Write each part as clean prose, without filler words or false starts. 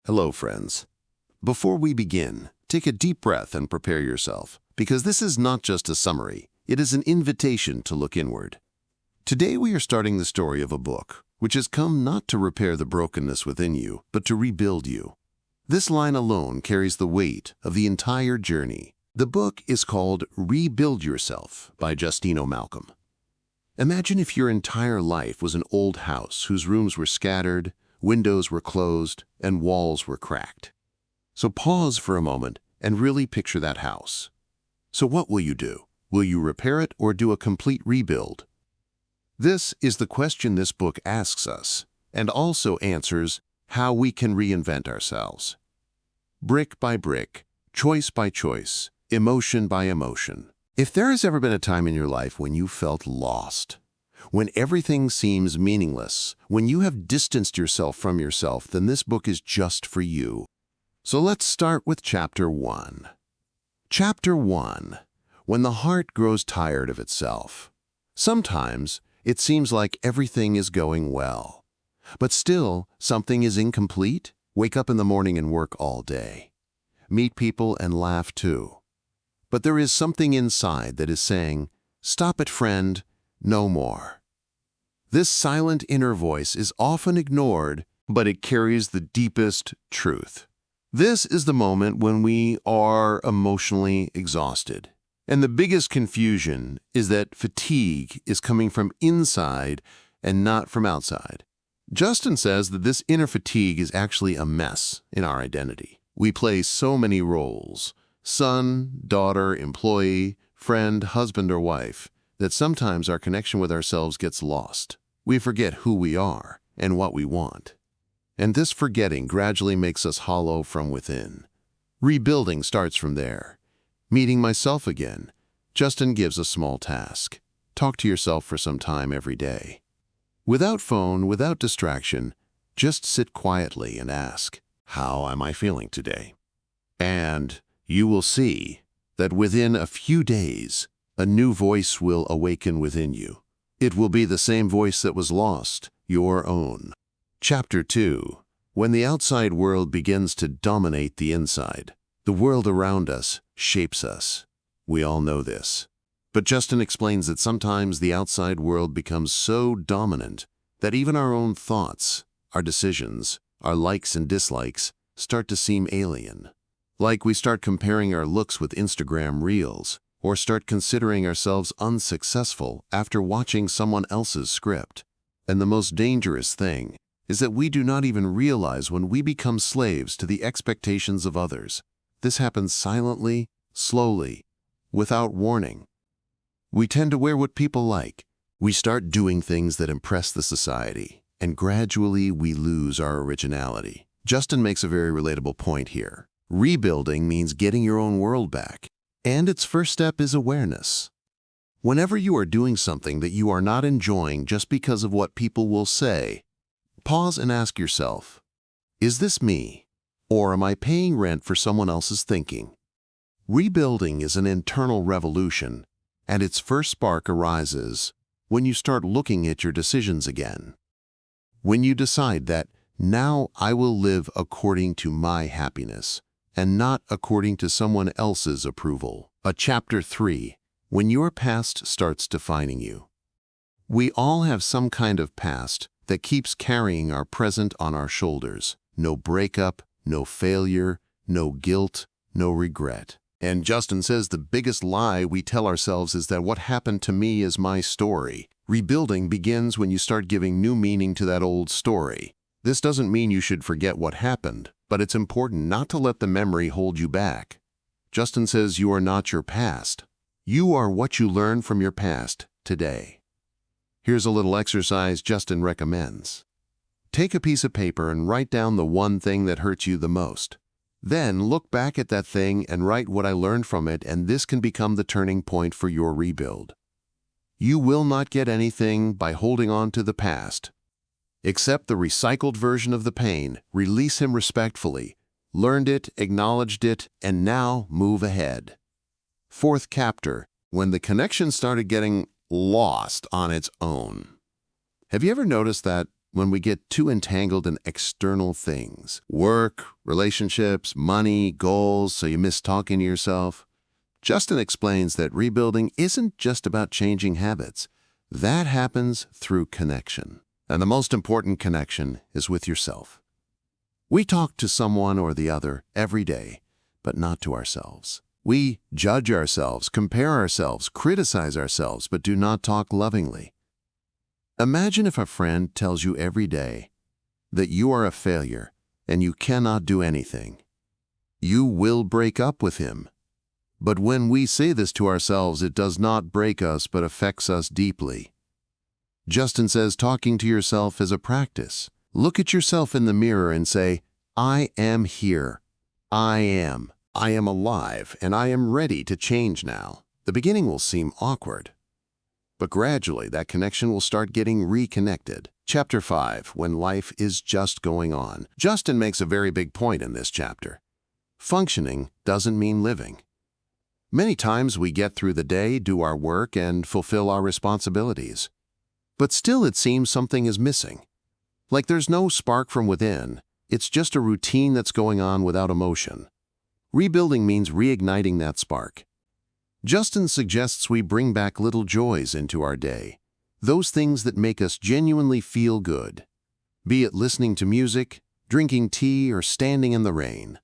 Hello, friends. Before we begin, take a deep breath and prepare yourself, because this is not just a summary, it is an invitation to look inward. Today we are starting the story of a book, which has come not to repair the brokenness within you, but to rebuild you. This line alone carries the weight of the entire journey. The book is called Rebuild Yourself by Justino Malcolm. Imagine if your entire life was an old house whose rooms were scattered, windows were closed, and walls were cracked. So pause for a moment and really picture that house. So what will you do? Will you repair it or do a complete rebuild? This is the question this book asks us, and also answers how we can reinvent ourselves. Brick by brick, choice by choice, emotion by emotion. If there has ever been a time in your life when you felt lost, when everything seems meaningless, when you have distanced yourself from yourself, then this book is just for you. So let's start with Chapter 1. Chapter 1. When the heart grows tired of itself. Sometimes it seems like everything is going well, but still something is incomplete. Wake up in the morning and work all day. Meet people and laugh too. But there is something inside that is saying, "Stop it, friend, no more." This silent inner voice is often ignored, but it carries the deepest truth. This is the moment when we are emotionally exhausted. And the biggest confusion is that fatigue is coming from inside and not from outside. Justin says that this inner fatigue is actually a mess in our identity. We play so many roles, son, daughter, employee, friend, husband, or wife, that sometimes our connection with ourselves gets lost. We forget who we are and what we want. And this forgetting gradually makes us hollow from within. Rebuilding starts from there. Meeting myself again. Justin gives a small task. Talk to yourself for some time every day. Without phone, without distraction, just sit quietly and ask, "How am I feeling today?" And you will see that within a few days, a new voice will awaken within you. It will be the same voice that was lost, your own. Chapter 2. When the outside world begins to dominate the inside, the world around us shapes us. We all know this. But Justin explains that sometimes the outside world becomes so dominant that even our own thoughts, our decisions, our likes and dislikes start to seem alien. Like we start comparing our looks with Instagram reels, or start considering ourselves unsuccessful after watching someone else's script. And the most dangerous thing is that we do not even realize when we become slaves to the expectations of others. This happens silently, slowly, without warning. We tend to wear what people like. We start doing things that impress the society, and gradually we lose our originality. Justin makes a very relatable point here. Rebuilding means getting your own world back, and its first step is awareness. Whenever you are doing something that you are not enjoying just because of what people will say, pause and ask yourself, is this me, or am I paying rent for someone else's thinking? Rebuilding is an internal revolution, and its first spark arises when you start looking at your decisions again. When you decide that, now I will live according to my happiness, and not according to someone else's approval. Chapter 3. When your past starts defining you. We all have some kind of past that keeps carrying our present on our shoulders. No breakup, no failure, no guilt, no regret. And Justin says the biggest lie we tell ourselves is that what happened to me is my story. Rebuilding begins when you start giving new meaning to that old story. This doesn't mean you should forget what happened, but it's important not to let the memory hold you back. Justin says you are not your past. You are what you learn from your past today. Here's a little exercise Justin recommends. Take a piece of paper and write down the one thing that hurts you the most. Then look back at that thing and write what I learned from it, and this can become the turning point for your rebuild. You will not get anything by holding on to the past. Accept the recycled version of the pain, release him respectfully, learned it, acknowledged it, and now move ahead. Fourth chapter, when the connection started getting lost on its own. Have you ever noticed that when we get too entangled in external things. Work, relationships, money, goals, so you miss talking to yourself. Justin explains that rebuilding isn't just about changing habits. That happens through connection. And the most important connection is with yourself. We talk to someone or the other every day, but not to ourselves. We judge ourselves, compare ourselves, criticize ourselves, but do not talk lovingly. Imagine if a friend tells you every day that you are a failure and you cannot do anything. You will break up with him. But when we say this to ourselves, it does not break us but affects us deeply. Justin says talking to yourself is a practice. Look at yourself in the mirror and say, I am here. I am alive, and I am ready to change now. The beginning will seem awkward, but gradually that connection will start getting reconnected. Chapter 5, When Life is Just Going On. Justin makes a very big point in this chapter. Functioning doesn't mean living. Many times we get through the day, do our work, and fulfill our responsibilities. But still it seems something is missing. Like there's no spark from within. It's just a routine that's going on without emotion. Rebuilding means reigniting that spark. Justin suggests we bring back little joys into our day, those things that make us genuinely feel good, be it listening to music, drinking tea, or standing in the rain.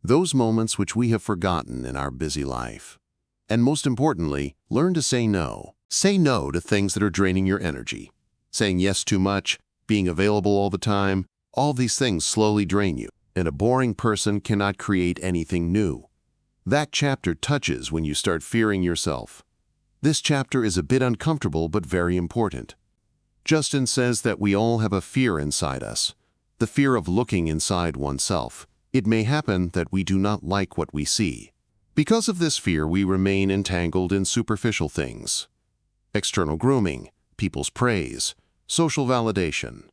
Those moments which we have forgotten in our busy life. And most importantly, learn to say no. Say no to things that are draining your energy. Saying yes too much, being available all the time, all these things slowly drain you, and a boring person cannot create anything new. That chapter touches when you start fearing yourself. This chapter is a bit uncomfortable but very important. Justin says that we all have a fear inside us, the fear of looking inside oneself. It may happen that we do not like what we see. Because of this fear, we remain entangled in superficial things. External grooming, people's praise, social validation.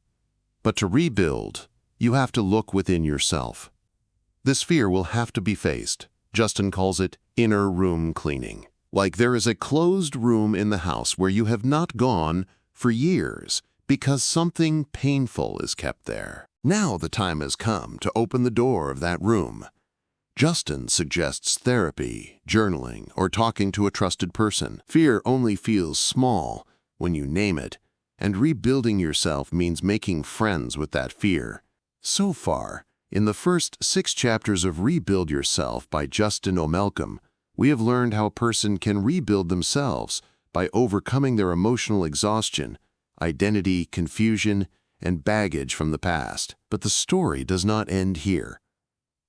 But to rebuild, you have to look within yourself. This fear will have to be faced. Justin calls it inner room cleaning. Like there is a closed room in the house where you have not gone for years because something painful is kept there. Now the time has come to open the door of that room. Justin suggests therapy, journaling, or talking to a trusted person. Fear only feels small when you name it, and rebuilding yourself means making friends with that fear. So far, in the first 6 chapters of Rebuild Yourself by Justin O'Malcolm, we have learned how a person can rebuild themselves by overcoming their emotional exhaustion, identity, confusion, and baggage from the past. But the story does not end here.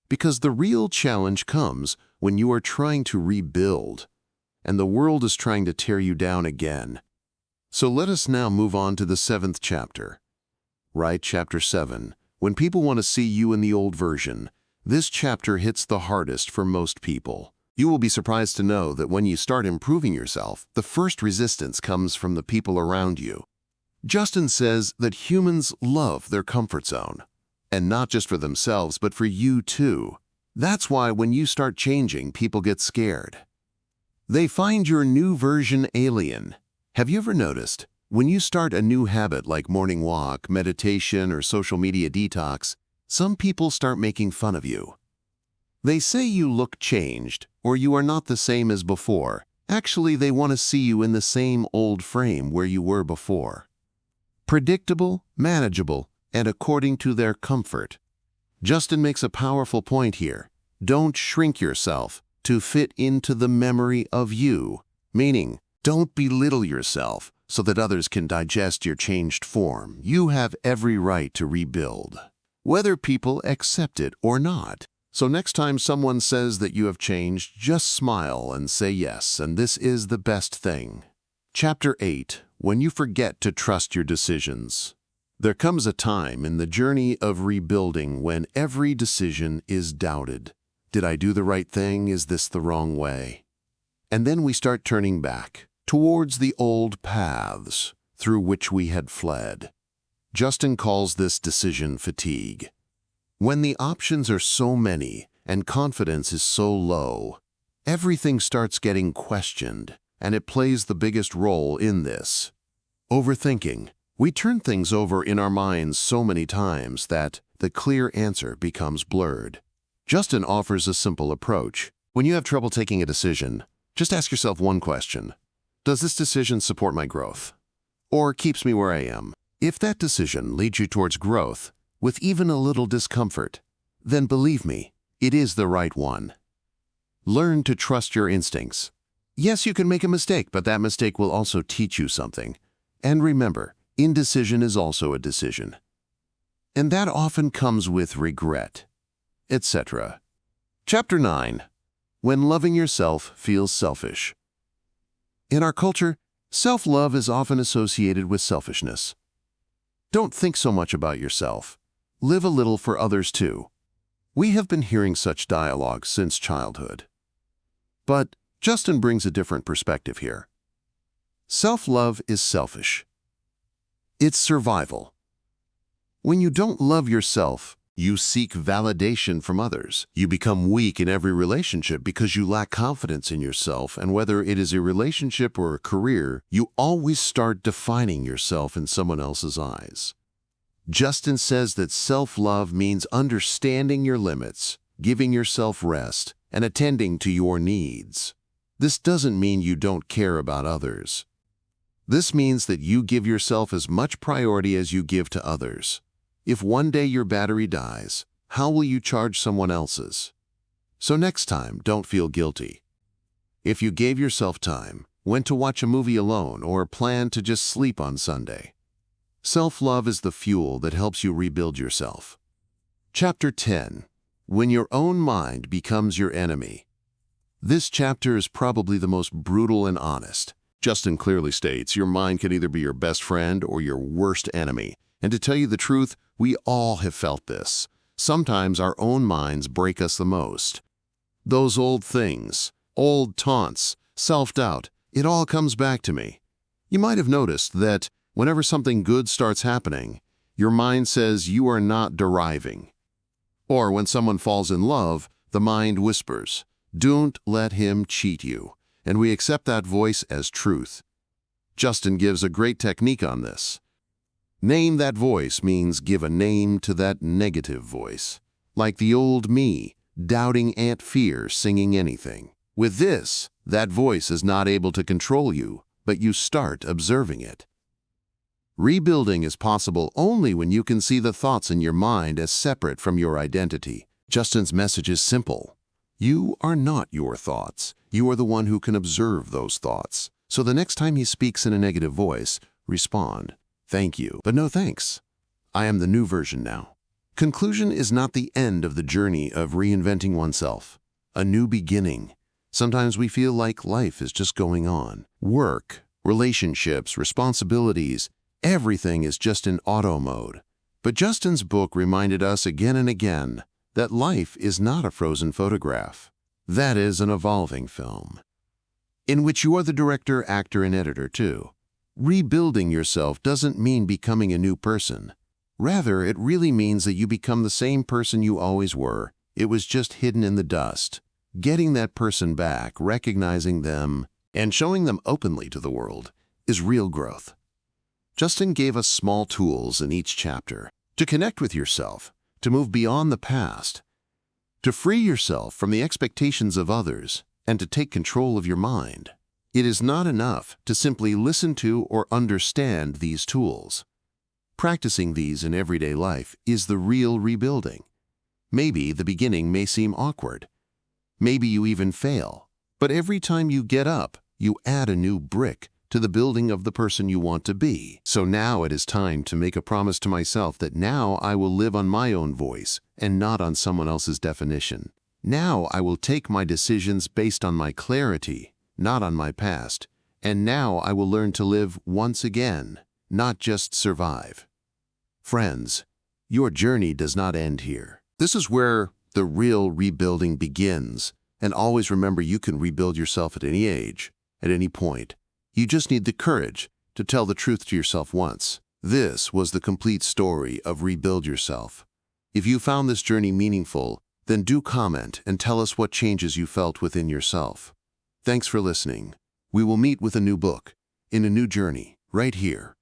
Because the real challenge comes when you are trying to rebuild, and the world is trying to tear you down again. So let us now move on to the 7th chapter. Right, chapter 7. When people want to see you in the old version, this chapter hits the hardest for most people. You will be surprised to know that when you start improving yourself, the first resistance comes from the people around you. Justin says that humans love their comfort zone, and not just for themselves, but for you too. That's why when you start changing, people get scared. They find your new version alien. Have you ever noticed, when you start a new habit like morning walk, meditation, or social media detox, some people start making fun of you. They say you look changed, or you are not the same as before. Actually, they want to see you in the same old frame where you were before. Predictable, manageable, and according to their comfort. Justin makes a powerful point here. Don't shrink yourself to fit into the memory of you, meaning don't belittle yourself so that others can digest your changed form. You have every right to rebuild, whether people accept it or not. So next time someone says that you have changed, just smile and say yes, and this is the best thing. Chapter 8. When you forget to trust your decisions. There comes a time in the journey of rebuilding when every decision is doubted. Did I do the right thing? Is this the wrong way? And then we start turning back towards the old paths through which we had fled. Justin calls this decision fatigue. When the options are so many and confidence is so low, everything starts getting questioned, and it plays the biggest role in this. Overthinking. We turn things over in our minds so many times that the clear answer becomes blurred. Justin offers a simple approach. When you have trouble taking a decision, just ask yourself one question. Does this decision support my growth? Or keeps me where I am? If that decision leads you towards growth, with even a little discomfort, then believe me, it is the right one. Learn to trust your instincts. Yes, you can make a mistake, but that mistake will also teach you something. And remember, indecision is also a decision. And that often comes with regret, etc. Chapter 9. When loving yourself feels selfish. In our culture, self-love is often associated with selfishness. Don't think so much about yourself. Live a little for others too. We have been hearing such dialogue since childhood. But Justin brings a different perspective here. Self-love is selfish. It's survival. When you don't love yourself, you seek validation from others. You become weak in every relationship because you lack confidence in yourself, and whether it is a relationship or a career, you always start defining yourself in someone else's eyes. Justin says that self-love means understanding your limits, giving yourself rest, and attending to your needs. This doesn't mean you don't care about others. This means that you give yourself as much priority as you give to others. If one day your battery dies, how will you charge someone else's? So next time, don't feel guilty. If you gave yourself time, went to watch a movie alone, or planned to just sleep on Sunday, self-love is the fuel that helps you rebuild yourself. Chapter 10. When your own mind becomes your enemy. This chapter is probably the most brutal and honest. Justin clearly states your mind can either be your best friend or your worst enemy. And to tell you the truth, we all have felt this. Sometimes our own minds break us the most. Those old things, old taunts, self-doubt, it all comes back to me. You might have noticed that whenever something good starts happening, your mind says you are not deriving. Or when someone falls in love, the mind whispers, "Don't let him cheat you." And we accept that voice as truth. Justin gives a great technique on this. Name that voice means give a name to that negative voice. Like the old me, doubting Aunt Fear singing anything. With this, that voice is not able to control you, but you start observing it. Rebuilding is possible only when you can see the thoughts in your mind as separate from your identity. Justin's message is simple. You are not your thoughts. You are the one who can observe those thoughts. So the next time he speaks in a negative voice, respond, "Thank you, but no thanks. I am the new version now." Conclusion is not the end of the journey of reinventing oneself. A new beginning. Sometimes we feel like life is just going on. Work, relationships, responsibilities, everything is just in auto mode. But Justin's book reminded us again and again that life is not a frozen photograph. That is an evolving film, in which you are the director, actor, and editor too. Rebuilding yourself doesn't mean becoming a new person. Rather, it really means that you become the same person you always were. It was just hidden in the dust. Getting that person back, recognizing them, and showing them openly to the world is real growth. Justin gave us small tools in each chapter to connect with yourself, to move beyond the past, to free yourself from the expectations of others, and to take control of your mind. It is not enough to simply listen to or understand these tools. Practicing these in everyday life is the real rebuilding. Maybe the beginning may seem awkward. Maybe you even fail. But every time you get up, you add a new brick to the building of the person you want to be. So now it is time to make a promise to myself that now I will live on my own voice and not on someone else's definition. Now I will take my decisions based on my clarity, not on my past. And now I will learn to live once again, not just survive. Friends, your journey does not end here. This is where the real rebuilding begins. And always remember, you can rebuild yourself at any age, at any point. You just need the courage to tell the truth to yourself once. This was the complete story of Rebuild Yourself. If you found this journey meaningful, then do comment and tell us what changes you felt within yourself. Thanks for listening. We will meet with a new book, in a new journey, right here